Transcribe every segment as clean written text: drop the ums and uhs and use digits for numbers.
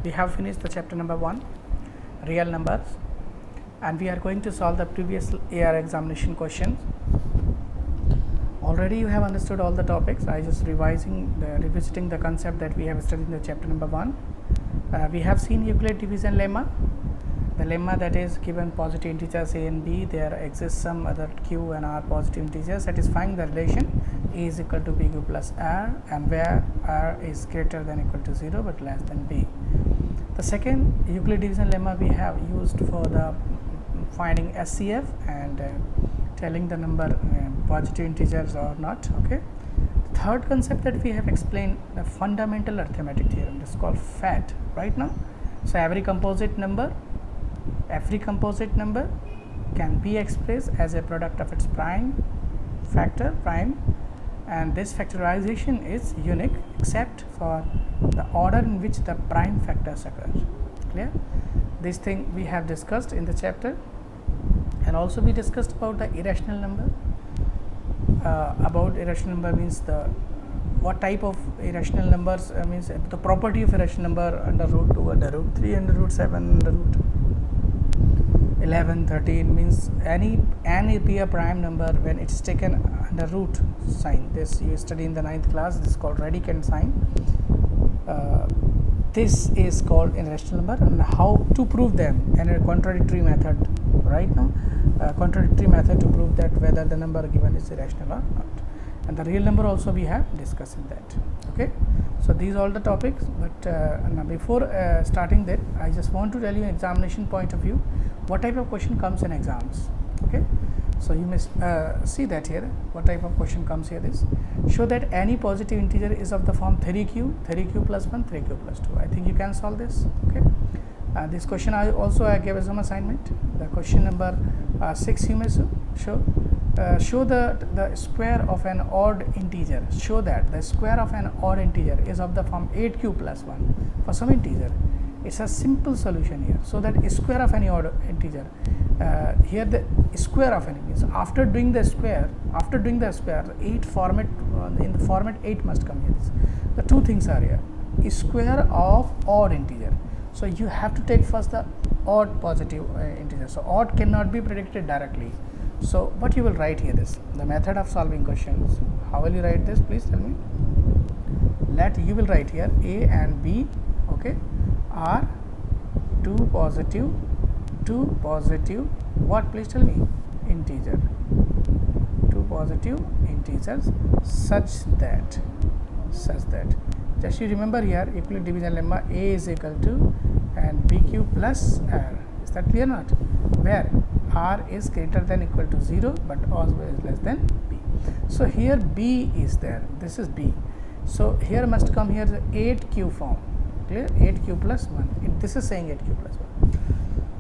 we have finished the chapter number 1, real numbers, and we are going to solve the previous AR examination questions. Already you have understood all the topics. I just revisiting the concept that we have studied in the chapter number 1. We have seen Euclid division lemma. The lemma that is given positive integers a and b, there exists some other q and r positive integers satisfying the relation a is equal to bq plus r, and where r is greater than equal to 0 but less than b. The second Euclid division lemma we have used for the finding SCF and telling the number positive integers or not. Okay. The third concept that we have explained, the fundamental arithmetic theorem, this is called FAT right now. So every composite number can be expressed as a product of its prime factor, and this factorization is unique except for the order in which the prime factors occur. Clear? This thing we have discussed in the chapter, and also we discussed about the irrational number. About irrational number means what type of irrational numbers means the property of irrational number under root 2, under root 3, under root 7, under root 11, 13 means any be a prime number when it is taken under root sign. This you study in the 9th class. This is called radicand sign. This is called irrational number, and how to prove them in a contradictory method right now. Contradictory method to prove that whether the number given is irrational or not, and the real number also we have discussed in that. Okay, so these are all the topics, but now before starting that, I just want to tell you examination point of view what type of question comes in exams. Okay, so you must see that here what type of question comes here is show that any positive integer is of the form 3q plus 1, 3q plus 2. I think you can solve this. Okay, this question I gave as some assignment. The question number 6 you may show the square of an odd integer. Show that the square of an odd integer is of the form 8q plus 1 for some integer. It's a simple solution here. So that square of any odd integer, here the square of any means after doing the square 8 format, in the format 8 must come here. The two things are here, square of odd integer. So you have to take first the odd positive integer. So odd cannot be predicted directly. So what you will write here is the method of solving questions. How will you write this? Please tell me. You will write here a and b. Okay, are two positive what? Please tell me. Integer. Two positive integers such that. Just you remember here Euclid division lemma, a is equal to and bq plus r. Is that clear not? Where r is greater than equal to 0 but always less than b. So here b is there. This is b. So here must come here the 8q form. Clear? 8q plus 1. This is saying 8q plus 1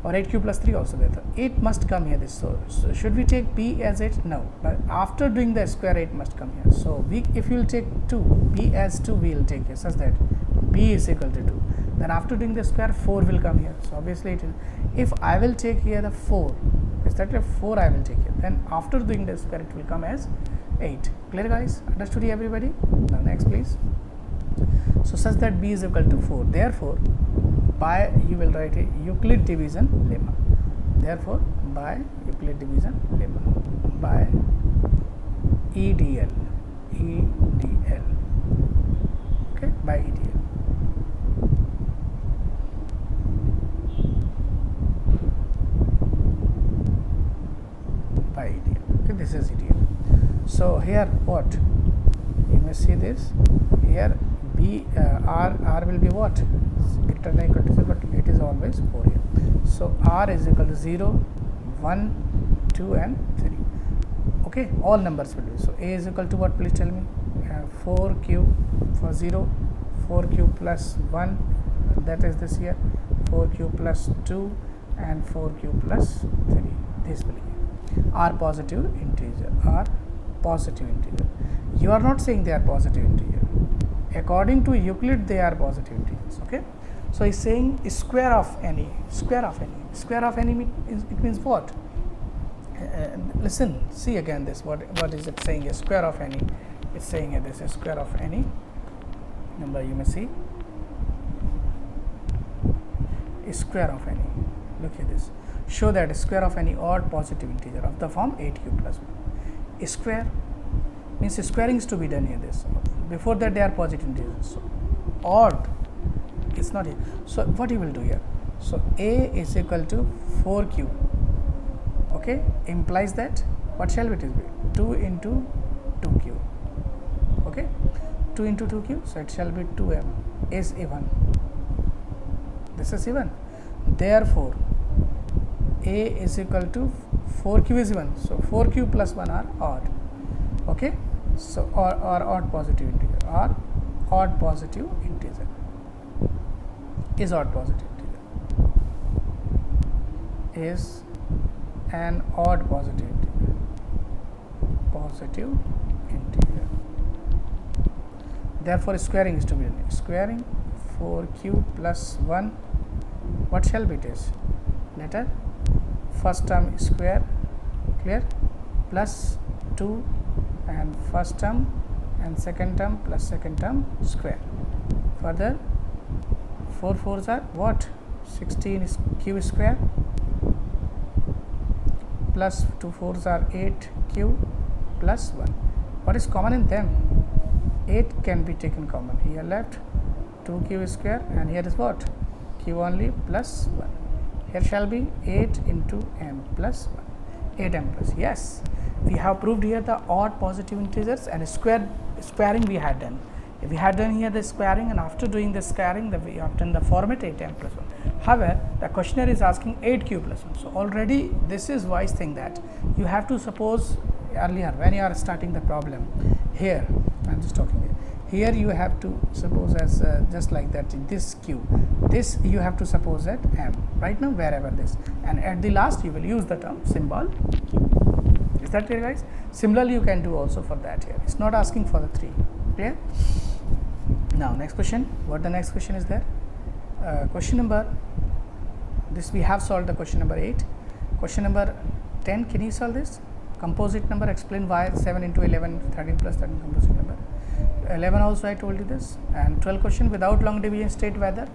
or 8q plus 3 also there. 8 must come here. This so should we take b as 8? No. But after doing the square 8 must come here. So if you will take 2, b as 2 we will take here such that b is equal to 2. Then after doing the square 4 will come here. So obviously it will. If I will take here the 4, is that a 4 I will take here. Then after doing the square it will come as 8. Clear guys? Understood everybody? Now next please. So such that b is equal to 4. Therefore, by you will write a Euclid division lemma. Therefore, by Euclid division lemma, by EDL. Okay, by EDL. By EDL. Okay, this is EDL. So here what? You may see this here. B r will be what? Greater than equal to 0, but it is always 4 here. So r is equal to 0, 1, 2 and 3. Okay, all numbers will be. So a is equal to what? Please tell me. 4q for 0, 4q plus 1, that is this here, 4q plus 2 and 4q plus 3. This will be r positive integer. You are not saying they are positive integer. According to Euclid, they are positive integers. Okay, so he's saying square of any. It means what? Listen, see again this. What is it saying? A square of any. It's saying this is square of any number. You may see square of any, look at this, show that square of any odd positive integer of the form 8q plus 1. Square means squaring is to be done here, this, before that they are positive integers, so odd it's not here. So what you will do here, so a is equal to 4q, okay, implies that what shall it be, 2 into 2q, okay, 2 into 2q, so it shall be 2m is even, this is even, therefore a is equal to 4q is even, so 4q plus 1 are odd, okay, so or odd positive integer, or odd positive integer is odd positive integer, is an odd positive integer, therefore squaring is to be done, squaring 4q plus 1, what shall be it is, later first term square, clear, plus 2 and first term and second term plus second term square, further 4 4s are what, 16 is q square, plus 2 4s are 8q plus 1. What is common in them? 8 can be taken common, here left 2q square, and here is what, q only plus 1, here shall be 8 into m plus 1, 8m plus, yes, we have proved here the odd positive integers, and squaring we had done. We had done here the squaring, and after doing the squaring we obtain the format 8m plus 1. However, the questioner is asking 8q plus 1. So, already this is wise thing that you have to suppose earlier when you are starting the problem here, I am just talking here, you have to suppose as just like that, this q, this you have to suppose at m right now, wherever this, and at the last you will use the term symbol q. Is that clear, guys? Similarly you can do also for that here, it's not asking for the 3, clear? Now next question, what the next question is there, question number, this we have solved the question number 8, question number 10, can you solve this? Composite number, explain why 7 into 11, 13 plus 13 composite number. 11 also I told you this, and 12 question, without long division state whether,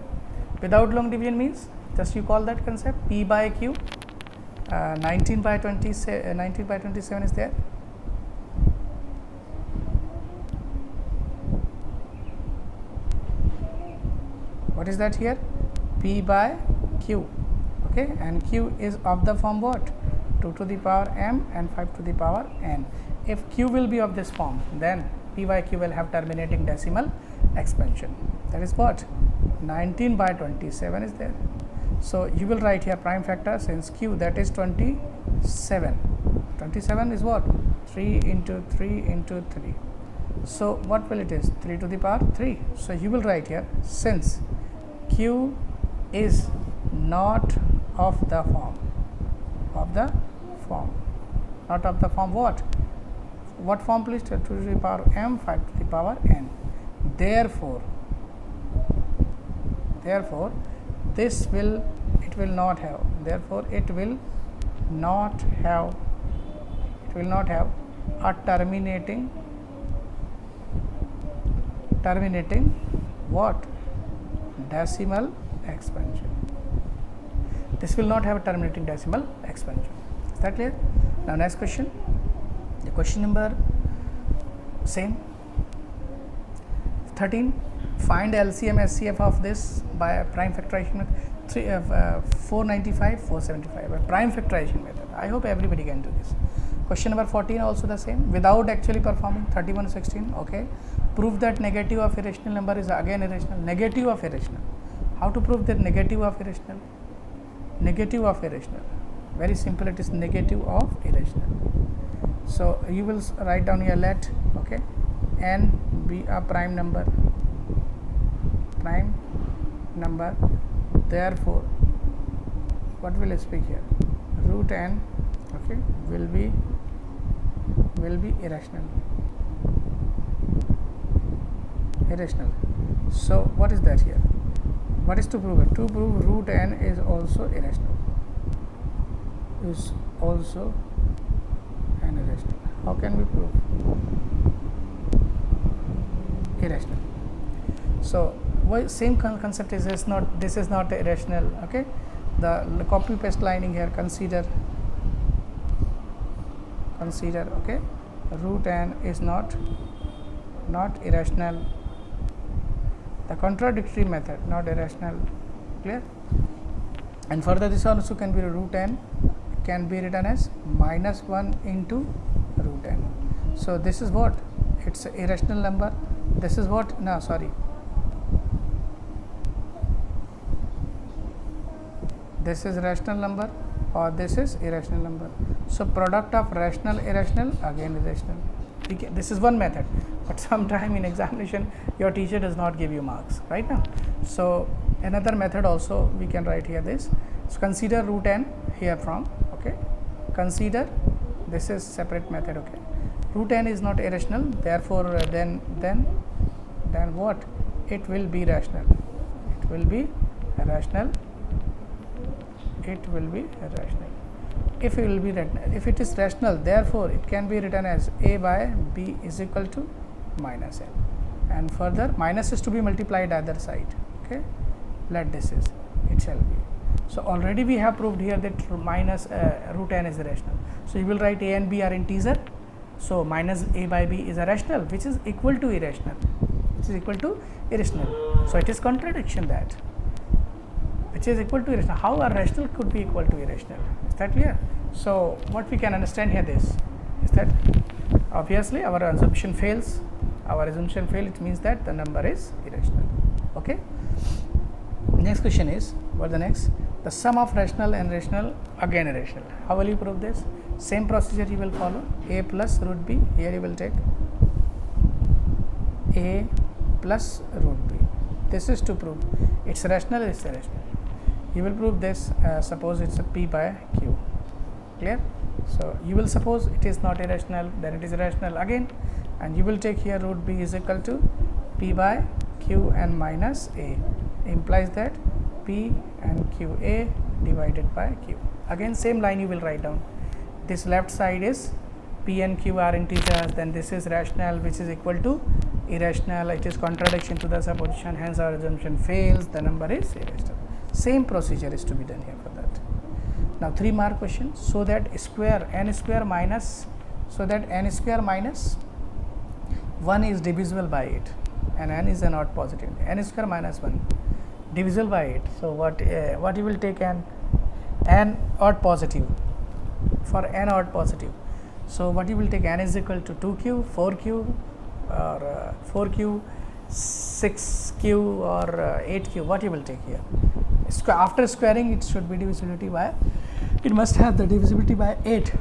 without long division means just you call that concept p by q, 19 by 27 is there, what is that here, p by q, okay, and q is of the form what, 2 to the power m and 5 to the power n. If q will be of this form, then p by q will have terminating decimal expansion, that is what, 19 by 27 is there. So, you will write here prime factor, since q that is 27, 27 is what, 3 into 3 into 3. So, what will it is, 3 to the power 3. So, you will write here, since q is not of the form, not of the form what form please, 2 to the power m, 5 to the power n, therefore this will, it will not have, therefore it will not have a terminating what, decimal expansion, this will not have a terminating decimal expansion. Is that clear? Now next question, the question number same, 13, find LCM SCF of this by a prime factorization method, 495, 475 by prime factorization method. I hope everybody can do this. Question number 14 also the same, without actually performing, 31, 16, okay, prove that negative of irrational number is again irrational, negative of irrational, how to prove that negative of irrational, very simple, it is negative of irrational. So, you will write down here, let, okay, n be a prime number, therefore what will I speak here, root n, okay, will be irrational. So, what is that here, what is to prove it, to prove root n is also irrational, how can we prove irrational? So, same concept is this is not irrational. Okay, the copy paste lining here, consider okay, root n is not irrational, the contradictory method not irrational. Clear? And further this also can be root n can be written as -1 into root n. So this is what, it's an irrational number. This is what, no sorry, this is rational number or this is irrational number. So product of rational irrational again irrational. This is one method, but sometime in examination your teacher does not give you marks right now. So another method also we can write here this. So consider root n here from, okay, consider, this is separate method. Okay, root n is not irrational, therefore then what, it will be rational, it will be rational, it will be rational. If it will be if it is rational, therefore it can be written as a by b is equal to minus n, and further minus is to be multiplied either side. Okay, let this is, it shall be. So already we have proved here that minus root n is irrational. So you will write a and b are integer. So minus a by b is a rational, which is equal to irrational, which is equal to irrational. So it is contradiction that, which is equal to irrational. How a rational could be equal to irrational? Is that clear? So what we can understand here this is that obviously our assumption fails. Our assumption fails. It means that the number is irrational. Okay. Next question is, what the next? The sum of rational and rational again irrational. How will you prove this? Same procedure you will follow. A plus root b. Here you will take a plus root b. This is to prove it's rational, it's irrational. You will prove this. Suppose it's a p by q. Clear? So you will suppose it is not irrational, then it is irrational again, and you will take here root b is equal to p by q and minus a, implies that p and q a divided by q. Again same line you will write down. This left side is p and q are integers, then this is rational, which is equal to irrational. It is contradiction to the supposition, hence our assumption fails, the number is irrational. Same procedure is to be done here for that. Now 3 mark question. So that square n square minus, so that n square minus 1 is divisible by 8 and n is an odd positive. N square minus 1 divisible by 8. So what you will take n odd positive, for n odd positive. So what you will take, n is equal to 2q, 4q or 4q, 6q or 8q. What you will take here? After squaring, it should be divisibility by, it must have the divisibility by 8.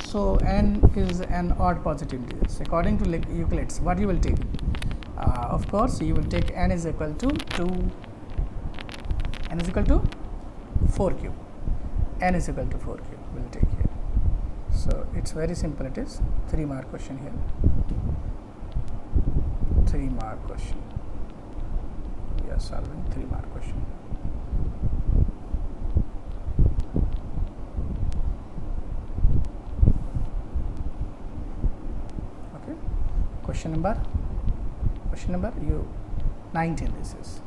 So n is an odd positive digits. According to Euclid's, what you will take? Of course, you will take n is equal to 2, n is equal to 4q, n is equal to 4q we will take here. So it's very simple. It is 3 mark question here. 3 mark question. We are solving 3 mark question. Okay. Question number 19 this is.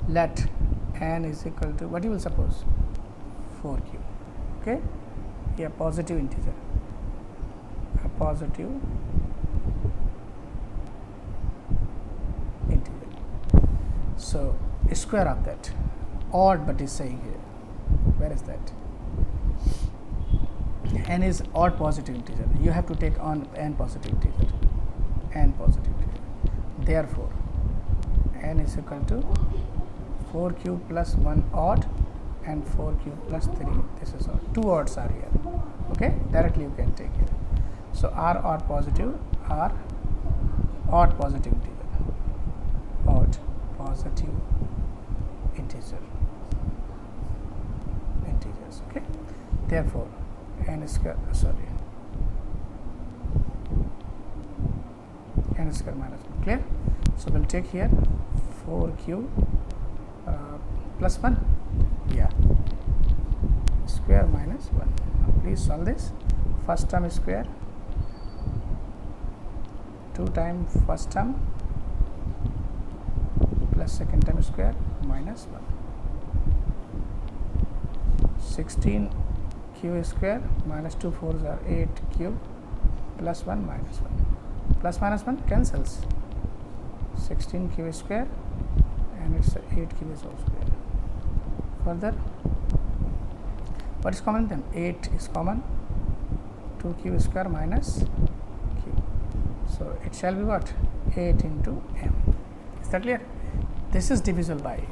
Let n is equal to, what you will suppose, 4q. Okay, a positive integer, a positive integer. So square of that, odd, but is saying here, where is that? N is odd positive integer. You have to take on n positive integer, n positive integer. Therefore n is equal to 4q plus 1 odd and 4q plus 3, this is odd. 2 odds are here. Okay, directly you can take here. So r odd positive, r odd positive integer, odd positive integer, integers. Okay, therefore n square, sorry, n square minus 1. Clear? So we'll take here 4q plus 1, yeah, square minus 1. Now please solve this. First term is square, 2 times first term plus second term square minus 1. 16 q square minus 2 4s are 8 cube plus 1 minus 1. Plus minus 1 cancels. 16 q square and it's 8 q is also there. Further, what is common in them? 8 is common, 2 q square minus q. So it shall be what? 8 into m. Is that clear? This is divisible by 8.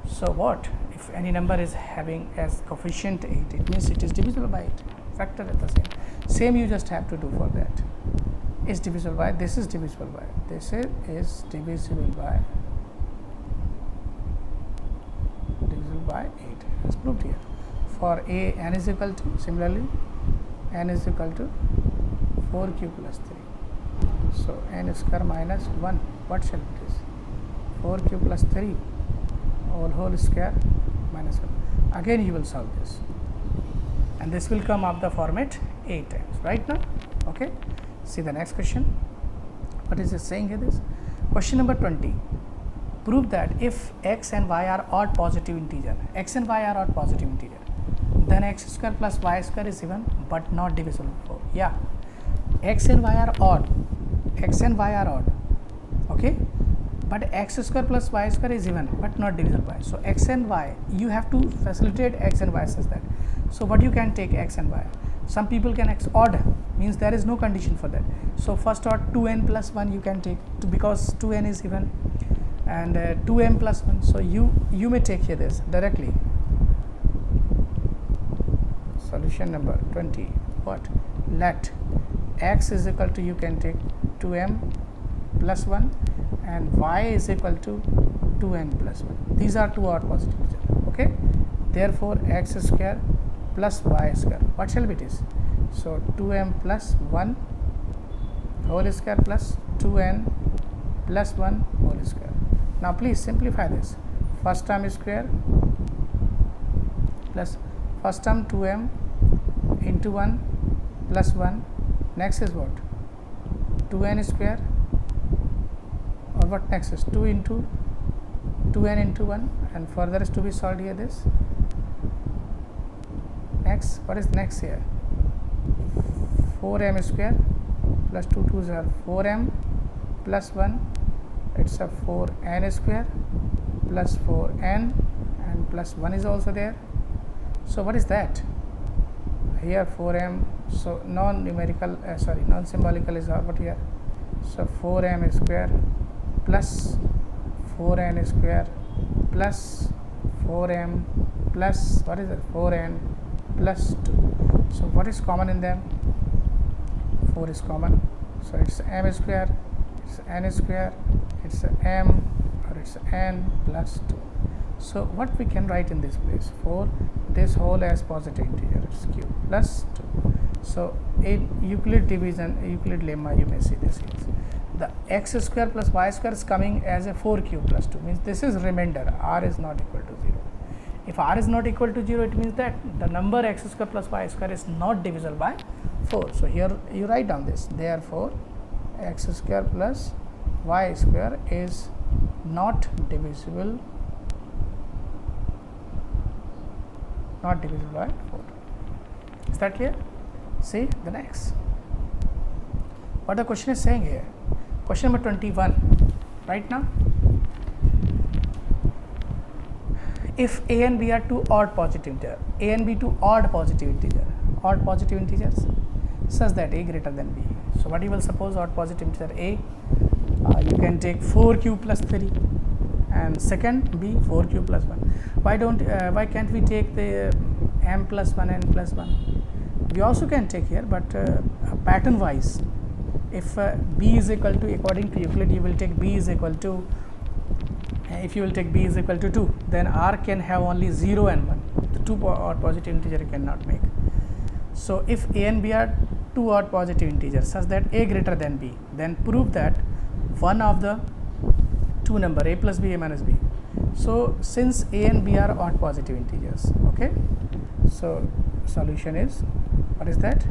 So what? If any number is having as coefficient 8, it means it is divisible by 8. Factor at the same. Same you just have to do for that. Is divisible by, this is divisible by, this is divisible by 8 as proved here. For a, n is equal to, similarly n is equal to 4q plus 3. So n square minus 1, what shall it is? 4q plus 3 whole square minus 1. Again you will solve this, and this will come up the format 8 times right now. Okay, see the next question. What is it saying here? This question number 20. Prove that if x and y are odd positive integer, x and y are odd positive integer, then x square plus y square is even but not divisible by 4. Yeah, x and y are odd, x and y are odd, okay, but x square plus y square is even but not divisible by. So x and y, you have to facilitate x and y such that. So what you can take x and y. Some people can x odd, means there is no condition for that. So first odd 2n plus 1 you can take because 2n is even, and 2m plus 1. So you may take here this directly. Solution number 20. What? Let x is equal to, you can take 2m plus 1 and y is equal to 2n plus 1. These are two odd positive integers. Okay. Therefore x square plus y square, what shall be it is? So 2m plus 1 whole square plus 2n plus 1 whole square. Now please simplify this. First term is square plus first term 2m into 1 plus 1. Next is what? 2n square, or what next is 2 into 2n into 1, and further is to be solved here this. Next, what is next here? 4m square plus 2 2s are 4m plus 1, it's a 4n square plus 4n and plus 1 is also there. So what is that? Here 4m, so non-numerical, non-symbolical is what here? So 4m square plus 4n square plus 4m plus, what is it? 4n plus 2. So what is common in them? 4 is common. So it's m square, it's n square, it's m, or it's n plus 2. So what we can write in this place? 4, this whole as positive integer, it's q plus 2. So in Euclid division, Euclid lemma, you may see this here. The x square plus y square is coming as a 4q plus 2, means this is remainder, r is not equal to 0. If r is not equal to 0, it means that the number x square plus y square is not divisible by 4. So here you write down this. Therefore, x square plus y square is not divisible by 4. Is that clear? See the next. What the question is saying here? Question number 21. Right now, if a and b are two odd positive integers, a and b two odd positive integers such that a greater than b. So what you will suppose odd positive integer a, you can take 4q plus 3, and second b 4q plus 1. Why can't we take the m plus 1 n plus 1? We also can take here, but pattern wise, if b is equal to, according to Euclid, you will take b is equal to, if you will take b is equal to 2, then r can have only 0 and 1. The two odd positive integer you cannot make. So if a and b are two odd positive integers such that a greater than b, then prove that one of the two number a plus b, a minus b. So since a and b are odd positive integers, okay, so solution is, what is that?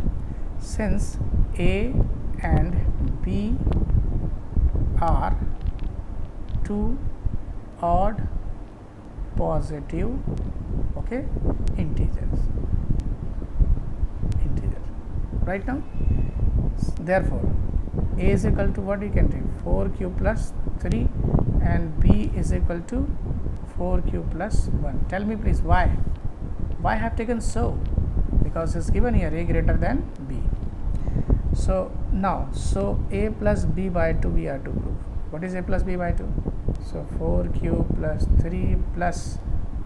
Since A and B are two odd positive, okay, integers, right now. Therefore, A is equal to what we can take, 4q plus 3, and B is equal to 4q plus 1. Tell me please why? Why I have taken so? Because it's given here A greater than B. So now, so A plus B by 2 we are to prove. What is A plus B by 2? So 4q plus 3 plus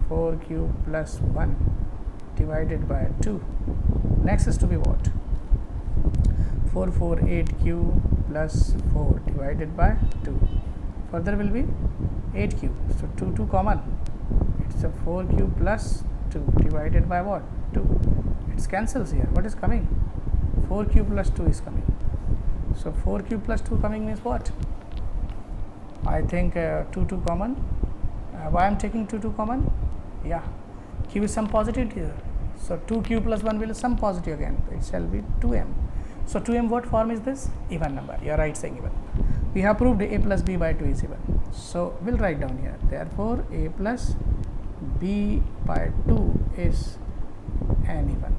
4q plus 1 divided by 2. Next is to be what? 448q plus 4 divided by 2. Further will be 8q. So 2 common. It's a 4q plus 2 divided by what? 2. It cancels here. What is coming? 4q plus 2 is coming. So 4q plus 2 coming means what? I think 2 common. Why I am taking 2 common? Yeah, q is some positive here. So 2q plus 1 will be some positive again. It shall be 2m. So 2m what form is this? Even number. You are right saying even. We have proved A plus B by 2 is even. So we'll write down here. Therefore A plus B by 2 is an even.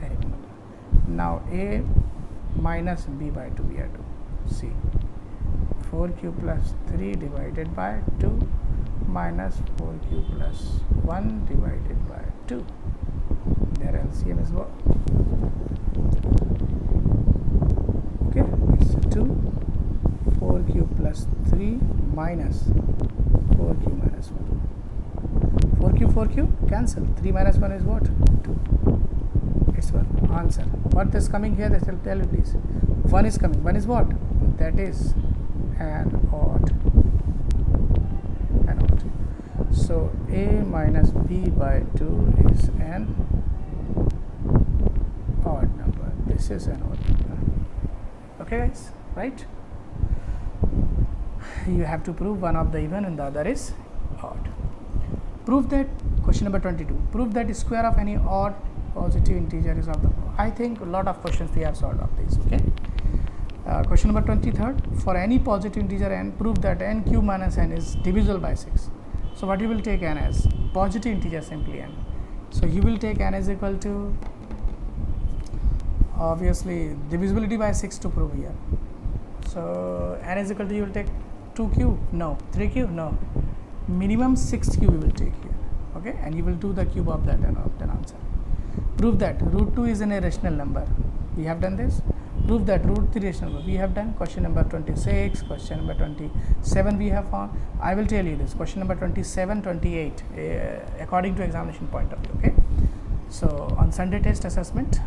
Number. Now A minus B by 2 we have to see. 4q plus 3 divided by 2 minus 4q plus 1 divided by 2. Their LCM is what? Okay, it's 2. 4q plus 3 minus 4q minus 1. 4q cancel. 3 minus 1 is what? 2. It's 1. Answer. What is coming here? They shall tell you please. 1 is coming. 1 is what? That is an odd. So A minus B by 2 is an odd number. This is an odd number. Okay guys, right? You have to prove one of the even and the other is odd. Prove that, question number 22, prove that square of any odd positive integer is of the, I think a lot of questions we have solved of this, okay? Question number 23rd, for any positive integer n, prove that n cube minus n is divisible by 6. So what you will take n as? Positive integer simply n. So you will take n is equal to, obviously, divisibility by 6 to prove here. So n is equal to, you will take 2 cube? No. 3 cube? No. Minimum 6 cube you will take here, okay? And you will do the cube of that and obtain answer. Prove that root 2 is an irrational number. We have done this. Prove that root 3 rational number. We have done. Question number 26, question number 27 we have found. I will tell you this. Question number 27, 28, according to examination point of view, okay? So on Sunday test assessment,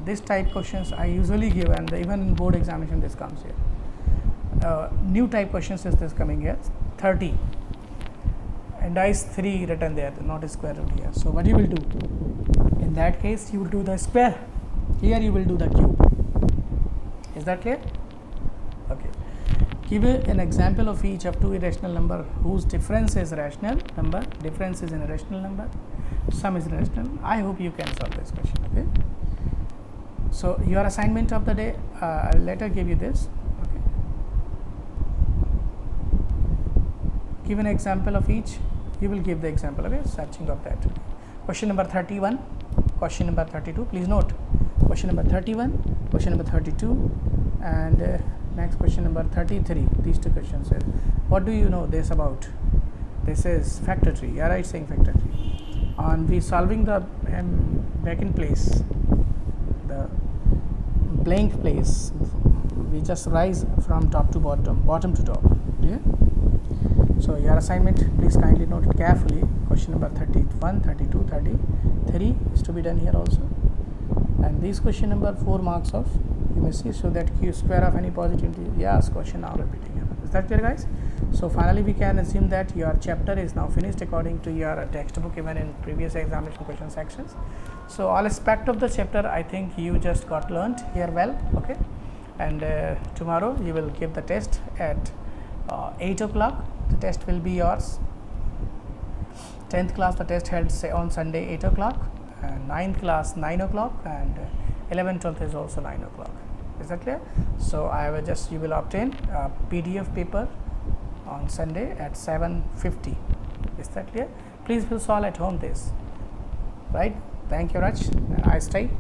this type questions I usually give, and even in board examination this comes here. New type questions is this coming here, 30. And is 3 written there, not a square root here. So what you will do? In that case, you will do the square. Here you will do the cube. Is that clear? Okay. Give an example of each of two irrational number whose difference is rational number. Difference is an irrational number. Sum is irrational. I hope you can solve this question. Okay. So your assignment of the day, I'll later give you this. Okay. Give an example of each. You will give the example. Okay. Searching of that. Question number 31. Question number 32. Please note. Question number 31. Question number 32. And next question number 33. These two questions. What do you know this about? This is factor tree. You are right saying factor tree. On we solving the vacant place, the blank place, we just rise from top to bottom, bottom to top. Yeah. So your assignment, please kindly note it carefully. Question number 31, 32, 33 is to be done here also. And this question number 4 marks of, you may see, so that q square of any positive integer. Yes, question now repeating here. Is that clear, guys? So finally we can assume that your chapter is now finished according to your textbook given in previous examination question sections. So all aspect of the chapter I think you just got learnt here well, okay? And tomorrow you will give the test at 8 o'clock. The test will be yours. 10th class, the test held say on Sunday 8 o'clock. 9th class 9 o'clock, and 11th 12th is also 9 o'clock. Is that clear? So I will just, you will obtain a PDF paper on Sunday at 7:50. Is that clear? Please will solve at home this, right? Thank you, Raj. I stay.